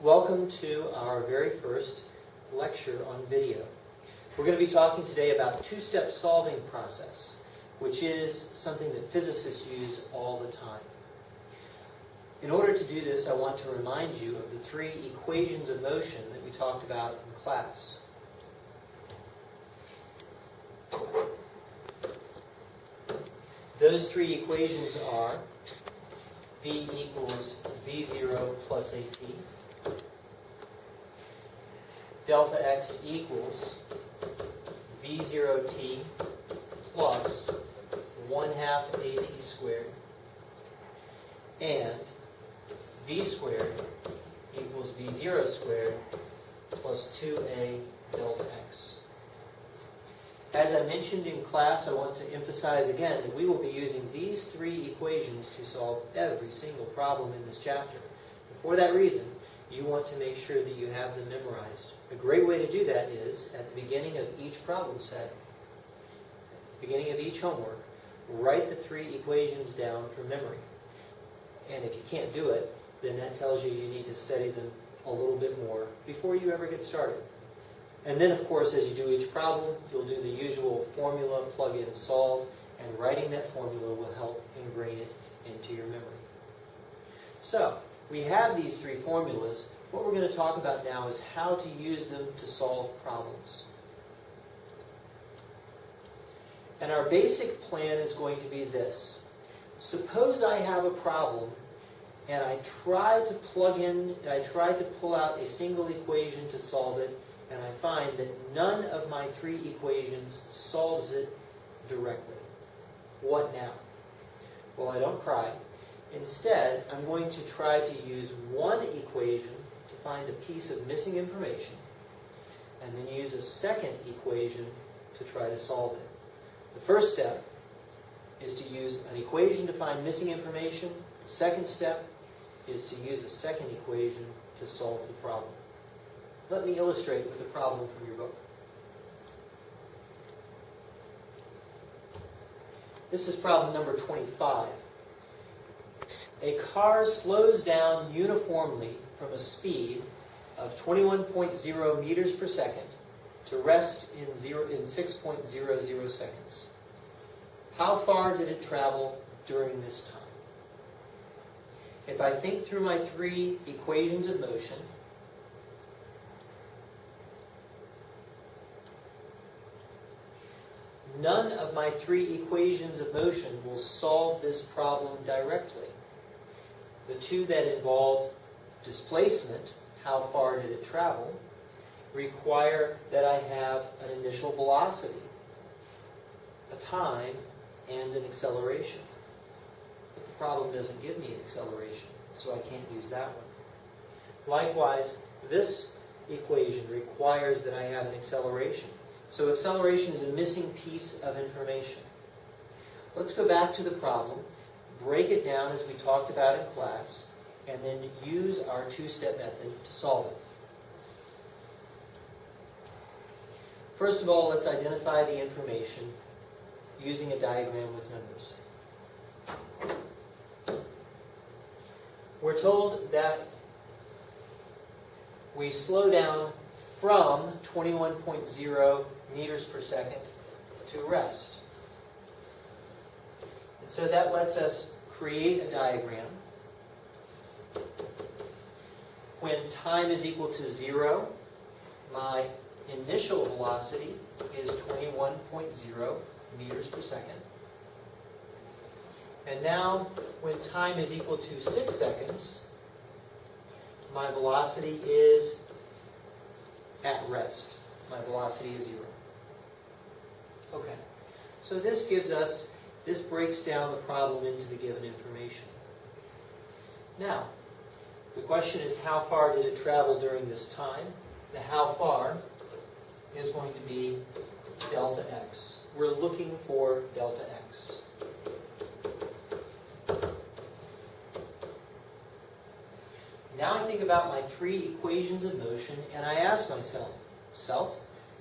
Welcome to our very first lecture on video. We're going to be talking today about two-step solving process, which is something that physicists use all the time. In order to do this, I want to remind you of the three equations of motion that we talked about in class. Those three equations are V equals V0 plus AT, delta x equals V0t plus 1/2 AT squared, and V squared equals V0 squared plus 2a delta x. As I mentioned in class, I want to emphasize again that we will be using these three equations to solve every single problem in this chapter. And for that reason, you want to make sure that you have them memorized. A great way to do that is, at the beginning of each problem set, at the beginning of each homework, write the three equations down from memory. And if you can't do it, then that tells you you need to study them a little bit more before you ever get started. And then, of course, as you do each problem, you'll do the usual formula, plug in, solve, and writing that formula will help ingrain it into your memory. So, we have these three formulas. What we're going to talk about now is how to use them to solve problems. And our basic plan is going to be this. Suppose I have a problem and I try to pull out a single equation to solve it, and I find that none of my three equations solves it directly. What now? Well, I don't cry. Instead, I'm going to try to use one equation to find a piece of missing information, and then use a second equation to try to solve it. The first step is to use an equation to find missing information. The second step is to use a second equation to solve the problem. Let me illustrate with a problem from your book. This is problem number 25. A car slows down uniformly from a speed of 21.0 meters per second to rest in 6.00 seconds. How far did it travel during this time? If I think through my three equations of motion, none of my three equations of motion will solve this problem directly. The two that involve displacement, how far did it travel, require that I have an initial velocity, a time, and an acceleration. But the problem doesn't give me an acceleration, so I can't use that one. Likewise, this equation requires that I have an acceleration. So acceleration is a missing piece of information. Let's go back to the problem, break it down as we talked about in class, and then use our two-step method to solve it. First of all, let's identify the information using a diagram with numbers. We're told that we slow down from 21.0 meters per second to rest. And so that lets us create a diagram. When time is equal to 0, my initial velocity is 21.0 meters per second. And now, when time is equal to 6 seconds, my velocity is at rest. My velocity is 0. Okay, so this breaks down the problem into the given information. Now, the question is, how far did it travel during this time? The how far is going to be delta x. We're looking for delta x. Now I think about my three equations of motion, and I ask myself,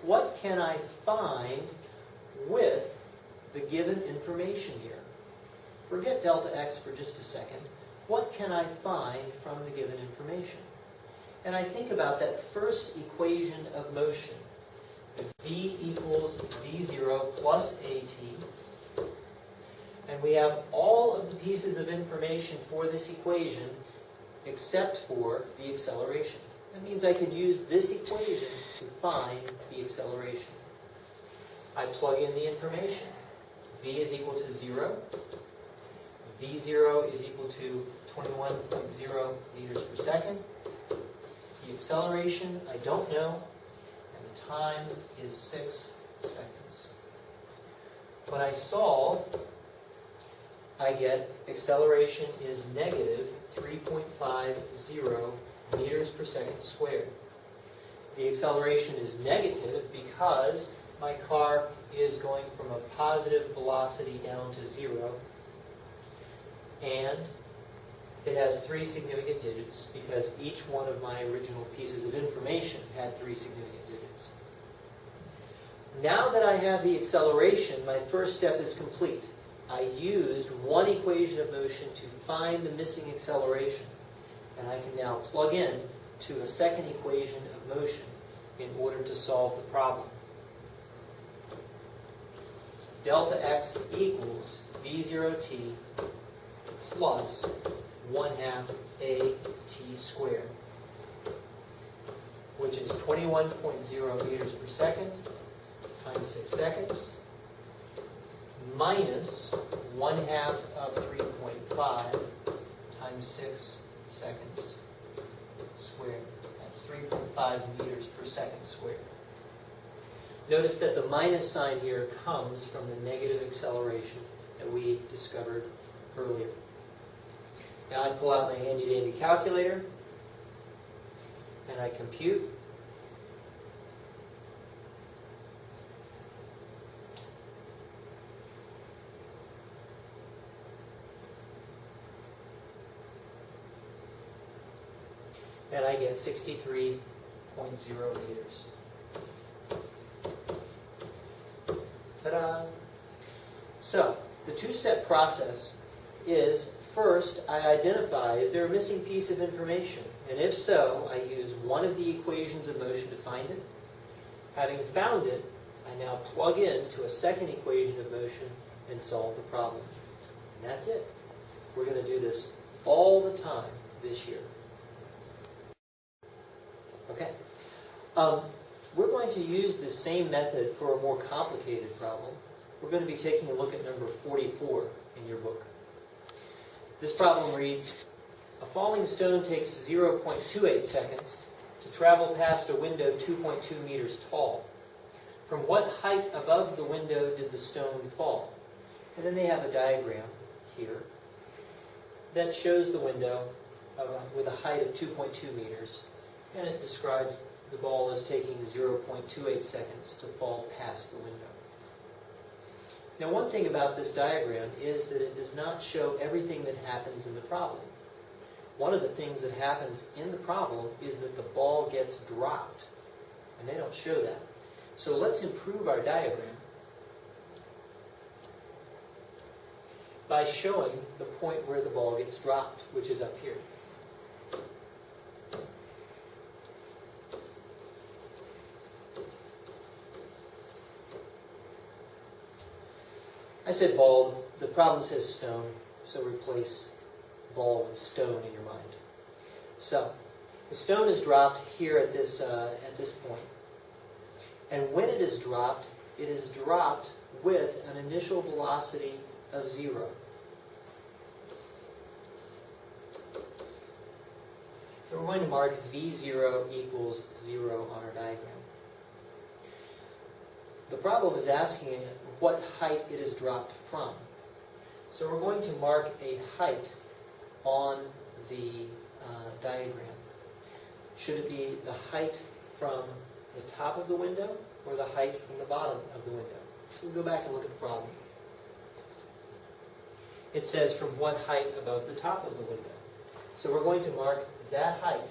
what can I find with the given information here? Forget delta x for just a second. What can I find from the given information? and I think about that first equation of motion, v equals v0 plus at, and we have all of the pieces of information for this equation except for the acceleration. That means I could use this equation to find the acceleration. I plug in the information. V is equal to 0. V0 is equal to 21.0 meters per second. The acceleration, I don't know, and the time is 6 seconds. When I solve, I get acceleration is negative 3.50 meters per second squared. The acceleration is negative because my car is going from a positive velocity down to 0, and it has 3 significant digits because each one of my original pieces of information had 3 significant digits. Now that I have the acceleration, my first step is complete. I used one equation of motion to find the missing acceleration, and I can now plug in to a second equation of motion in order to solve the problem. Delta x equals v0t plus 1/2 at squared, which is 21.0 meters per second times 6 seconds, minus 1/2 of 3.5 times 6 seconds squared. That's 3.5 meters per second squared. Notice that the minus sign here comes from the negative acceleration that we discovered earlier. Now I pull out my handy-dandy calculator and I compute. And I get 63.0 meters. Ta-da! So, the two-step process is, first, I identify, is there a missing piece of information? And if so, I use one of the equations of motion to find it. Having found it, I now plug in to a second equation of motion and solve the problem. And that's it. We're going to do this all the time this year. Okay? We're going to use the same method for a more complicated problem. We're going to be taking a look at number 44 in your book. This problem reads, a falling stone takes 0.28 seconds to travel past a window 2.2 meters tall. From what height above the window did the stone fall? And then they have a diagram here that shows the window with a height of 2.2 meters, and it describes the ball as taking 0.28 seconds to fall past the window. Now, one thing about this diagram is that it does not show everything that happens in the problem. One of the things that happens in the problem is that the ball gets dropped, and they don't show that. So let's improve our diagram by showing the point where the ball gets dropped, which is up here. I said ball, the problem says stone, so replace ball with stone in your mind. So, the stone is dropped here at this point. And when it is dropped with an initial velocity of 0. So we're going to mark v0 equals 0 on our diagram. The problem is asking what height it is dropped from. So we're going to mark a height on the diagram. Should it be the height from the top of the window or the height from the bottom of the window? So we'll go back and look at the problem. It says from what height above the top of the window. So we're going to mark that height.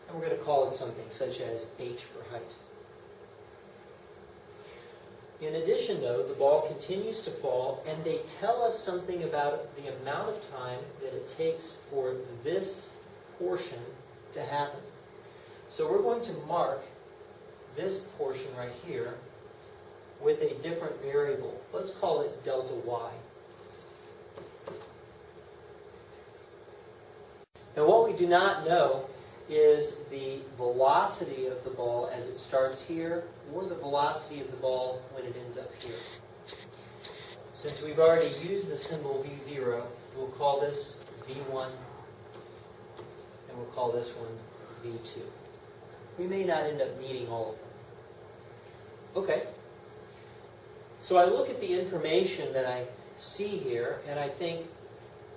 And we're going to call it something such as h for height. In addition, though, the ball continues to fall, and they tell us something about the amount of time that it takes for this portion to happen. So we're going to mark this portion right here with a different variable. Let's call it delta y. Now what we do not know is the velocity of the ball as it starts here, or the velocity of the ball when it ends up here. Since we've already used the symbol V0, we'll call this V1, and we'll call this one V2. We may not end up needing all of them. Okay. So I look at the information that I see here, and I think,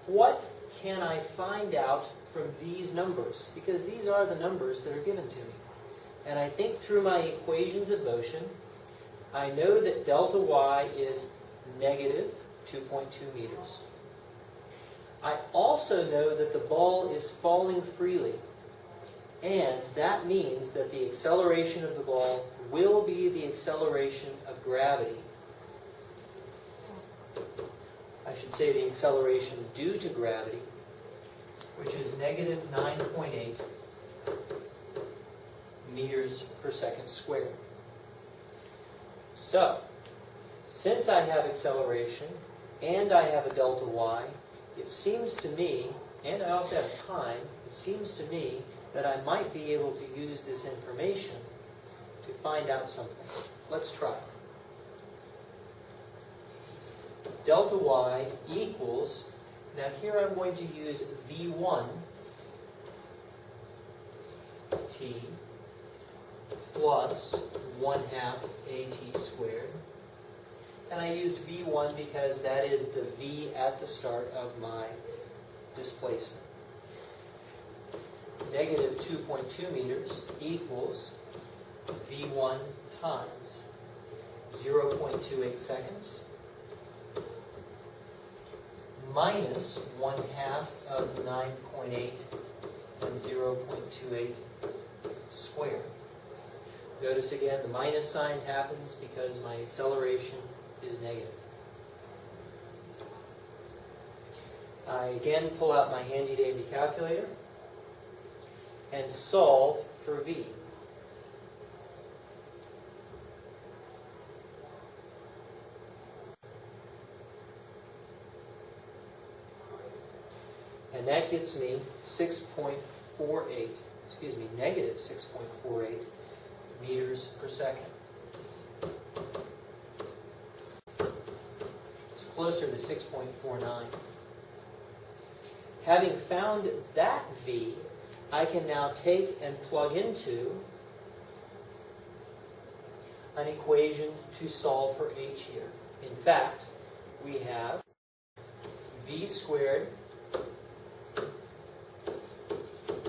what can I find out from these numbers? Because these are the numbers that are given to me. And I think through my equations of motion, I know that delta y is negative 2.2 meters. I also know that the ball is falling freely. And that means that the acceleration of the ball will be the acceleration of gravity. I should say the acceleration due to gravity, which is negative 9.8 meters per second squared. So, since I have acceleration and I have a delta y, it seems to me, and I also have time, it seems to me that I might be able to use this information to find out something. Let's try. Delta y equals, now here I'm going to use V1 t plus 1/2 at squared. And I used V1 because that is the V at the start of my displacement. Negative 2.2 meters equals V1 times 0.28 seconds minus 1/2 of 9.8 and 0.28 squared. Notice again the minus sign happens because my acceleration is negative. I again pull out my handy dandy calculator and solve for V. And that gets me negative 6.48 meters per second. It's closer to 6.49. Having found that V, I can now take and plug into an equation to solve for h here. In fact, we have V squared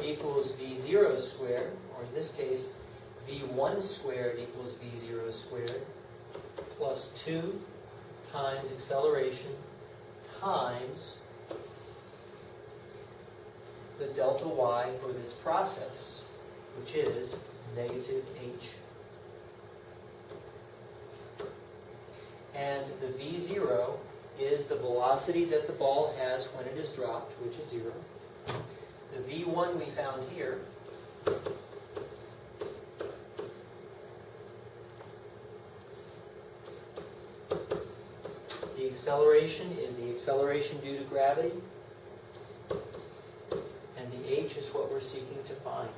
equals V0 squared, or in this case, V1 squared equals V0 squared, plus 2 times acceleration times the delta y for this process, which is negative h. And the V0 is the velocity that the ball has when it is dropped, which is 0. The V1 we found here the acceleration is the acceleration due to gravity, and the h is what we're seeking to find.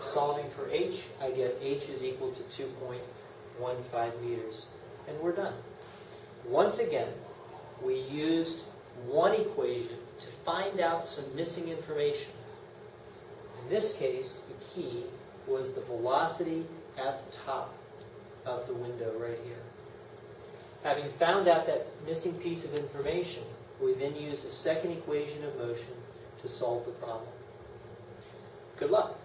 Solving for h, I get h is equal to 2.15 meters. And we're done. Once again, we used one equation to find out some missing information. In this case, the key was the velocity at the top of the window right here. Having found out that missing piece of information, we then used a second equation of motion to solve the problem. Good luck.